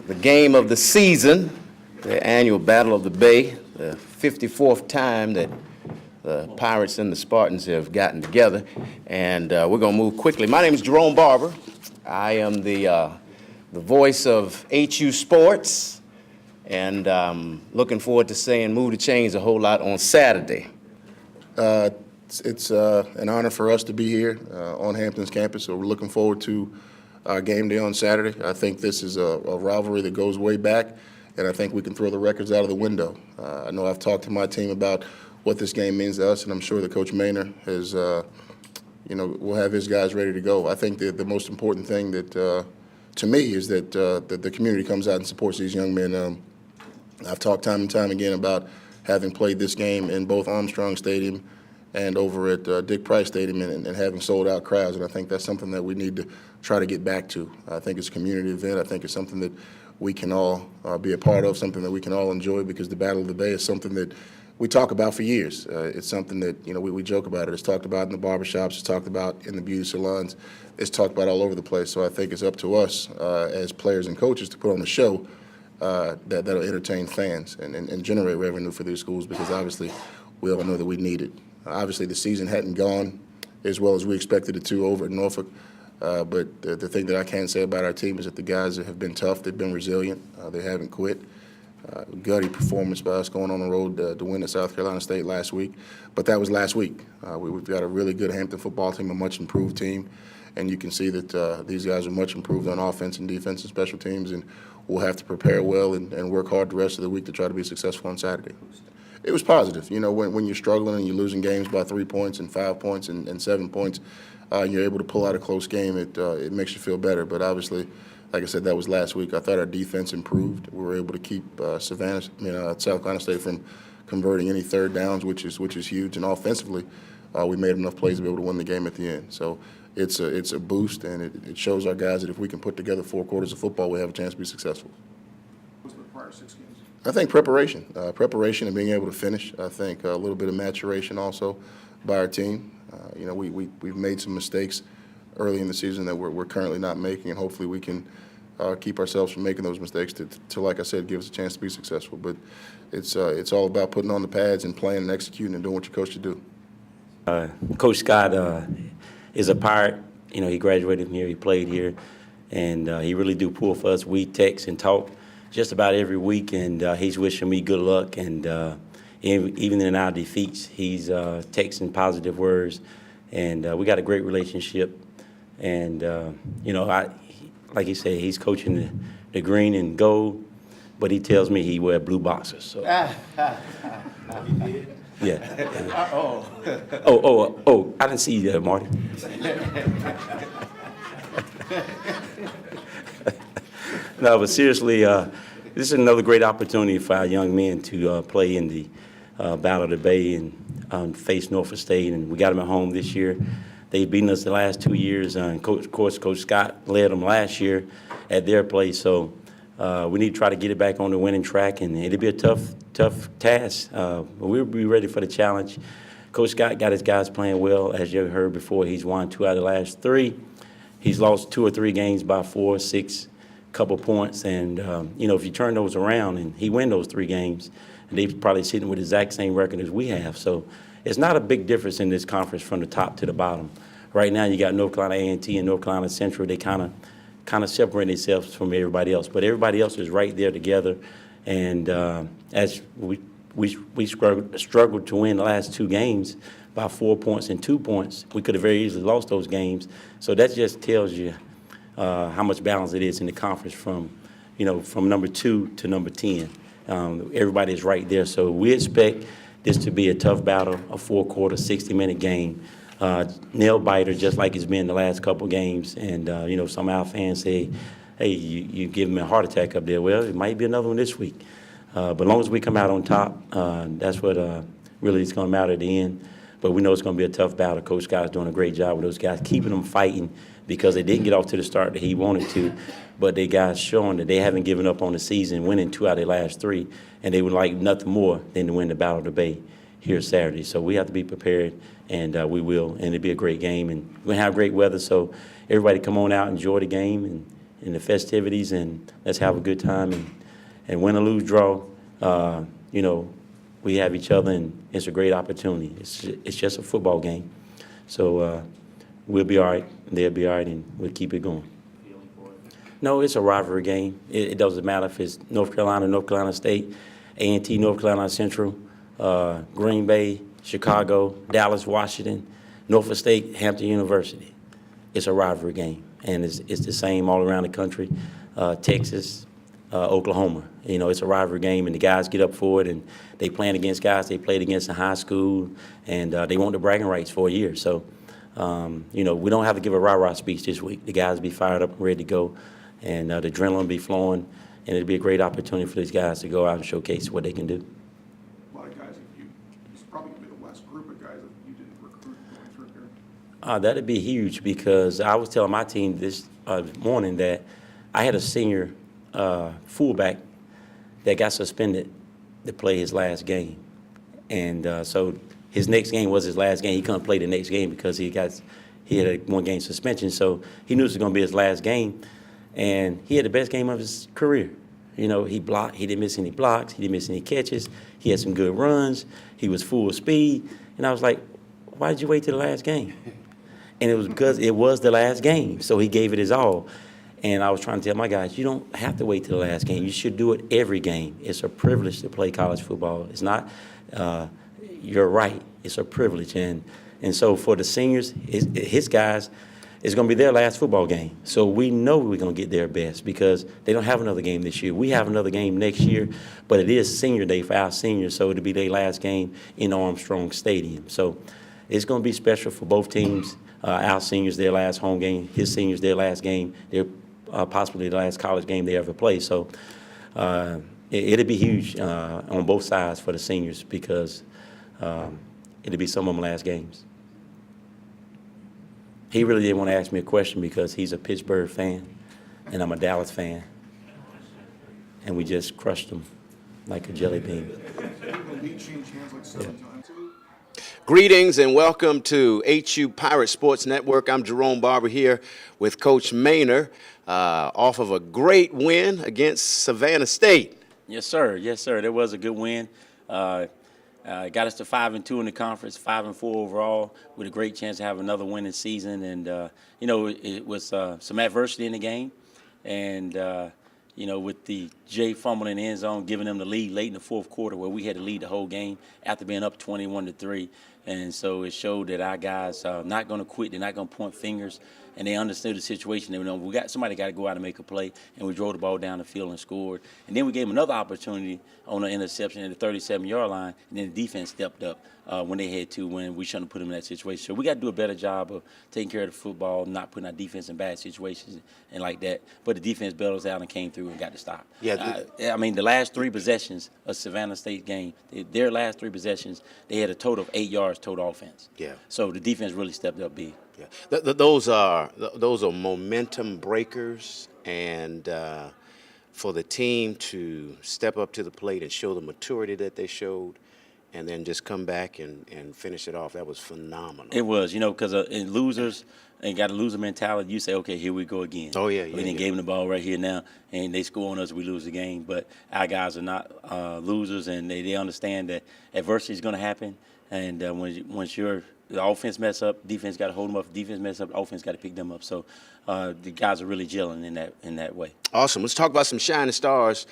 the game of the season, the annual Battle of the Bay, the 54th time that the Pirates and the Spartans have gotten together, and we're going to move quickly. My name is Jerome Barber. I am the voice of HU Sports, and looking forward to saying Move the Chains a whole lot on Saturday. It's an honor for us to be here on Hampton's campus, so we're looking forward to game day on Saturday. I think this is a rivalry that goes way back, and I think we can throw the records out of the window. I know I've talked to my team about what this game means to us, and I'm sure that Coach Maynor has, will have his guys ready to go. I think that the most important thing that, to me, is that the community comes out and supports these young men. I've talked time and time again about having played this game in both Armstrong Stadium and over at Dick Price Stadium and having sold-out crowds, and I think that's something that we need to try to get back to. I think it's a community event. I think it's something that we can all be a part of, something that we can all enjoy, because the Battle of the Bay is something that we talk about for years. It's something that, we joke about it. It's talked about in the barbershops. It's talked about in the beauty salons. It's talked about all over the place. So I think it's up to us as players and coaches to put on a show that'll entertain fans and generate revenue for these schools, because obviously we all know that we need it. Obviously the season hadn't gone as well as we expected it to over at Norfolk. But the thing that I can say about our team is that the guys have been tough. They've been resilient. They haven't quit. Gutty performance by us going on the road to win at South Carolina State last week. But that was last week. We've got a really good Hampton football team, a much improved team. And you can see that these guys are much improved on offense and defense and special teams. And we'll have to prepare well and work hard the rest of the week to try to be successful on Saturday. It was positive. When you're struggling and you're losing games by 3 points and 5 points and 7 points, you're able to pull out a close game. It makes you feel better. But obviously, like I said, that was last week. I thought our defense improved. We were able to keep South Carolina State from converting any third downs, which is huge. And offensively, we made enough plays to be able to win the game at the end. So it's a boost, and it shows our guys that if we can put together 4 quarters of football, we have a chance to be successful. What's the prior 6 games? I think preparation and being able to finish. I think a little bit of maturation also by our team. We've made some mistakes early in the season that we're currently not making, and hopefully we can keep ourselves from making those mistakes to, like I said, give us a chance to be successful. But it's all about putting on the pads and playing and executing and doing what you're coached to do. Coach Scott is a Pirate. He graduated from here, he played here, and he really do pull for us. We text and talk just about every week, and he's wishing me good luck. And even in our defeats, he's texting positive words, and we got a great relationship. And like he said, he's coaching the green and gold, but he tells me he wear blue boxers. So. He did? Yeah. Uh-oh. Oh! I didn't see you there, Marty. No, but seriously, this is another great opportunity for our young men to play in the Battle of the Bay and face Norfolk State, and we got them at home this year. They've beaten us the last 2 years, and of course, Coach Scott led them last year at their place. So we need to try to get it back on the winning track, and it'll be a tough task. But we'll be ready for the challenge. Coach Scott got his guys playing well. As you heard before, he's won 2 out of the last 3. He's lost 2 or 3 games by 4 or 6, couple points. And, if you turn those around and he win those 3 games, and they're probably sitting with the exact same record as we have. So it's not a big difference in this conference from the top to the bottom. Right now, you got North Carolina A&T and North Carolina Central. They kind of separate themselves from everybody else, but everybody else is right there together. And as we struggled to win the last 2 games by 4 points and 2 points, we could have very easily lost those games. So that just tells you how much balance it is in the conference from number 2 to number 10. Everybody is right there. So we expect this to be a tough battle, a 4-quarter, 60-minute game. Nail biter, just like it's been the last couple games. And, some of our fans say, hey, you give me a heart attack up there. Well, it might be another one this week. But as long as we come out on top, that's what really is going to matter at the end. But we know it's going to be a tough battle. Coach Scott's doing a great job with those guys, keeping them fighting, because they didn't get off to the start that he wanted to. But they guys showing that they haven't given up on the season, winning 2 out of their last 3. And they would like nothing more than to win the Battle of the Bay here Saturday. So we have to be prepared, and we will. And it'll be a great game. And we're going to have great weather, so everybody come on out, enjoy the game, and the festivities, and let's have a good time. And win or lose, draw, you know, we have each other, and it's a great opportunity. It's just a football game. So we'll be all right, they'll be all right, and we'll keep it going. No, it's a rivalry game. It doesn't matter if it's North Carolina State, A&T, North Carolina Central, Green Bay, Chicago, Dallas, Washington, Norfolk State, Hampton University. It's a rivalry game, and it's the same all around the country. Texas, Oklahoma. You know, it's a rivalry game, and the guys get up for it, and they playing against guys they played against in high school, and they want the bragging rights for a year. So, you know, we don't have to give a rah-rah speech this week. The guys be fired up and ready to go, and the adrenaline be flowing, and it'll be a great opportunity for these guys to go out and showcase what they can do. A lot of guys, it's probably going to be the last group of guys that you didn't recruit going through here. That'd be huge, because I was telling my team this morning that I had a senior fullback that got suspended to play his last game. And so his next game was his last game. He couldn't play the next game because he had a one-game suspension. So he knew it was going to be his last game. And he had the best game of his career. You know, he blocked. He didn't miss any blocks. He didn't miss any catches. He had some good runs. He was full speed. And I was like, why did you wait till the last game? And it was because it was the last game. So he gave it his all. And I was trying to tell my guys, you don't have to wait till the last game. You should do it every game. It's a privilege to play college football. It's not your right. It's a privilege. And so for the seniors, his guys, it's going to be their last football game. So we know we're going to get their best because they don't have another game this year. We have another game next year, but it is senior day for our seniors, so it'll be their last game in Armstrong Stadium. So it's going to be special for both teams. Our seniors, their last home game. His seniors, their last game. Their possibly the last college game they ever play. So it'll be huge on both sides for the seniors because it'll be some of them last games. He really didn't want to ask me a question because he's a Pittsburgh fan and I'm a Dallas fan. And we just crushed him like a jelly bean. The lead changed hands like 7 times. Greetings and welcome to HU Pirate Sports Network. I'm Jerome Barber here with Coach Maynor off of a great win against Savannah State. Yes, sir. Yes, sir. That was a good win. Got us to 5-2 in the conference, 5-4 overall, with a great chance to have another winning season. And you know, it was some adversity in the game, and you know, with the Jay fumble in the end zone, giving them the lead late in the fourth quarter, where we had to lead the whole game after being up 21-3. And so it showed that our guys are not going to quit. They're not going to point fingers. And they understood the situation. They know somebody got to go out and make a play. And we drove the ball down the field and scored. And then we gave them another opportunity on an interception at the 37-yard line. And then the defense stepped up when they had to, when we shouldn't have put them in that situation. So we got to do a better job of taking care of the football, not putting our defense in bad situations and like that. But the defense bailed us out and came through and got the stop. Yeah, I mean, the last 3 possessions of Savannah State game, their last 3 possessions, they had a total of 8 yards total offense. Yeah. So the defense really stepped up big. Yeah. Those are momentum breakers, and for the team to step up to the plate and show the maturity that they showed, and then just come back and finish it off, that was phenomenal. It was, you know, because in losers and got a loser mentality, you say, okay, here we go again. Oh, yeah, we yeah, didn't yeah. give them the ball right here now, and they score on us, we lose the game. But our guys are not losers, and they understand that adversity is going to happen. And once the offense mess up, defense got to hold them up. If defense mess up, offense got to pick them up. So the guys are really gelling in that way. Awesome. Let's talk about some shining stars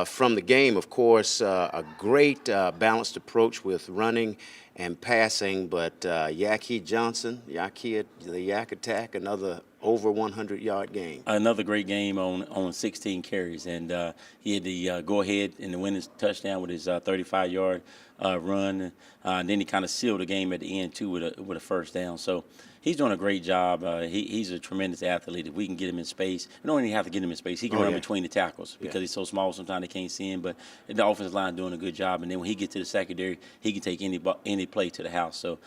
from the game. Of course, a great balanced approach with running and passing, but Yaki Johnson, the Yak Attack, another over 100-yard game. Another great game on 16 carries, and he had the go-ahead in the winning touchdown with his 35-yard run. And then he kind of sealed the game at the end, too, with a first down. So he's doing a great job. He's a tremendous athlete. If we can get him in space, we don't even have to get him in space. He can run between the tackles because he's so small sometimes they can't see him. But the offensive line doing a good job. And then when he gets to the secondary, he can take any play to the house. So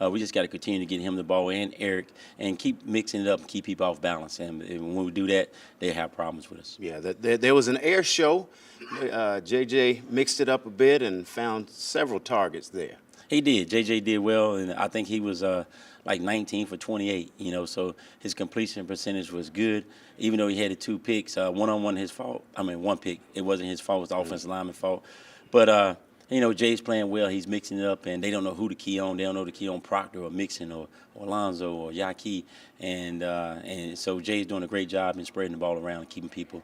we just got to continue to get him the ball and Eric and keep mixing it up and keep people off balance. And when we do that, they have problems with us. Yeah, there was an air show. JJ mixed it up a bit and found several targets there. He did. JJ did well, and I think he was like 19 for 28. So his completion percentage was good, even though he had the 2 picks. One-on-one, his fault. I mean, 1 pick. It wasn't his fault. It was the offensive lineman's fault. But Jay's playing well. He's mixing it up, and they don't know who to key on. They don't know to key on Proctor or Mixon or Alonzo or Yaki, and so Jay's doing a great job in spreading the ball around and keeping people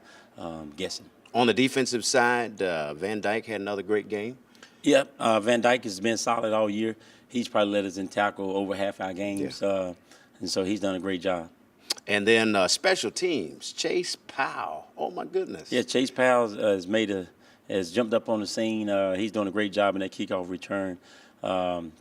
guessing. On the defensive side, Van Dyke had another great game. Yep, Van Dyke has been solid all year. He's probably led us in tackle over half our games, and so he's done a great job. And then special teams, Chase Powell. Oh my goodness. Yeah, Chase Powell has jumped up on the scene. He's doing a great job in that kickoff return,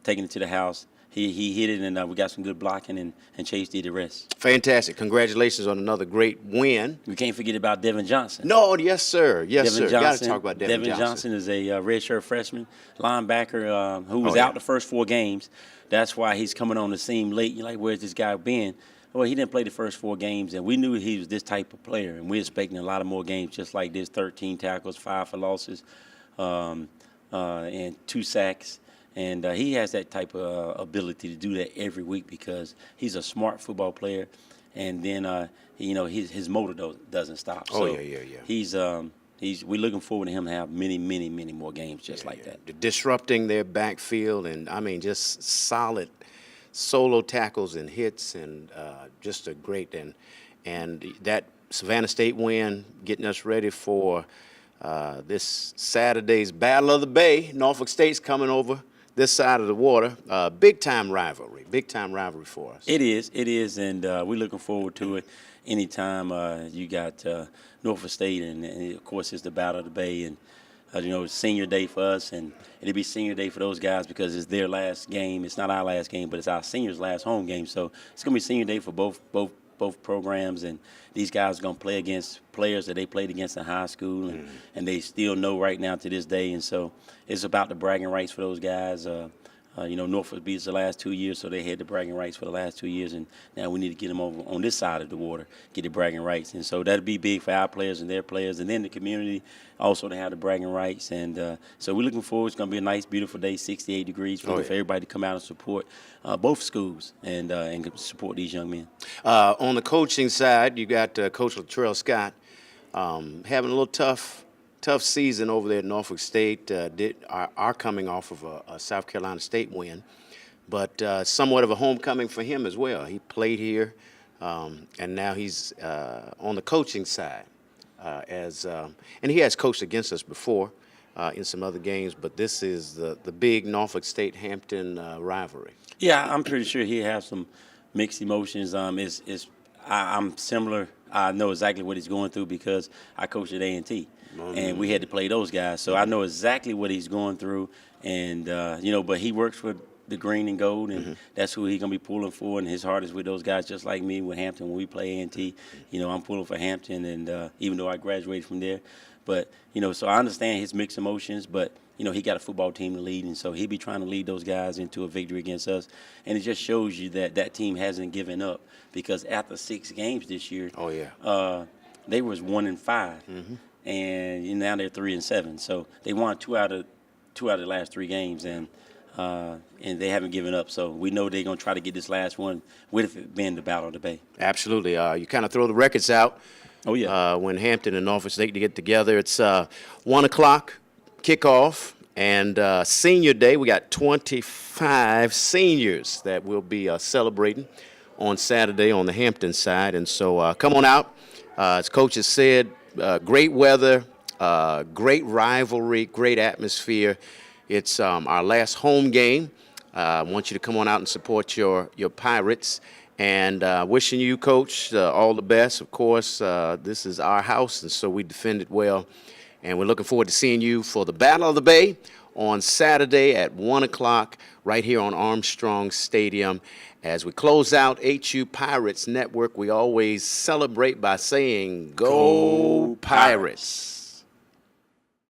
taking it to the house. He hit it, and we got some good blocking, and Chase did the rest. Fantastic. Congratulations on another great win. We can't forget about Devin Johnson. No, yes, sir. Yes, Devin sir. Got to Johnson, talk about Devin Johnson is a redshirt freshman linebacker who was out the first 4 games. That's why he's coming on the scene late. You're like, where's this guy been? Well, he didn't play the first 4 games, and we knew he was this type of player, and we're expecting a lot of more games just like this, 13 tackles, 5 for losses, and 2 sacks. And he has that type of ability to do that every week because he's a smart football player, and then his motor doesn't stop. Oh, so yeah. We're looking forward to him to have many more games just like that. Disrupting their backfield, and I mean just solid solo tackles and hits, and just a great and that Savannah State win getting us ready for this Saturday's Battle of the Bay. Norfolk State's coming over this side of the water. Big time rivalry for us. It is, and we're looking forward to it. Anytime you got Norfolk State, and of course it's the Battle of the Bay, and it's senior day for us, and it'll be senior day for those guys because it's their last game. It's not our last game, but it's our seniors' last home game. So it's gonna be senior day for both programs, and these guys are going to play against players that they played against in high school, and they still know right now to this day. And so it's about the bragging rights for those guys. Norfolk beat us the last 2 years, so they had the bragging rights for the last 2 years, and now we need to get them over on this side of the water, get the bragging rights. And so that'll be big for our players and their players, and then the community also to have the bragging rights. And so we're looking forward. It's going to be a nice, beautiful day, 68 degrees, for everybody to come out and support both schools and support these young men. On the coaching side, you got Coach Latrell Scott having a little tough season over there at Norfolk State. Are coming off of a South Carolina State win, but somewhat of a homecoming for him as well. He played here, and now he's on the coaching side, and he has coached against us before in some other games, but this is the big Norfolk State-Hampton rivalry. Yeah, I'm pretty sure he has some mixed emotions. I'm similar. I know exactly what he's going through because I coached at A&T. And we had to play those guys. So I know exactly what he's going through. And, but he works for the green and gold, and that's who he's going to be pulling for. And his heart is with those guys, just like me with Hampton when we play A&T. I'm pulling for Hampton, and even though I graduated from there. But, so I understand his mixed emotions, but, he got a football team to lead, and so he'll be trying to lead those guys into a victory against us. And it just shows you that team hasn't given up because after 6 games this year, they was 1-5. And now they're 3-7. So they won 2 out of the last 3 games, and they haven't given up. So we know they're going to try to get this last one, with it being the Battle of the Bay. Absolutely. You kind of throw the records out. Oh, yeah. When Hampton and Norfolk State get together, it's 1 o'clock kickoff, and senior day. We got 25 seniors that will be celebrating on Saturday on the Hampton side, and so come on out. As Coach has said, great weather, great rivalry, great atmosphere. It's our last home game. I want you to come on out and support your Pirates. And wishing you, Coach, all the best. Of course, this is our house, and so we defend it well. And we're looking forward to seeing you for the Battle of the Bay on Saturday at 1 o'clock right here on Armstrong Stadium. As we close out HU Pirates Network, we always celebrate by saying, Go Pirates!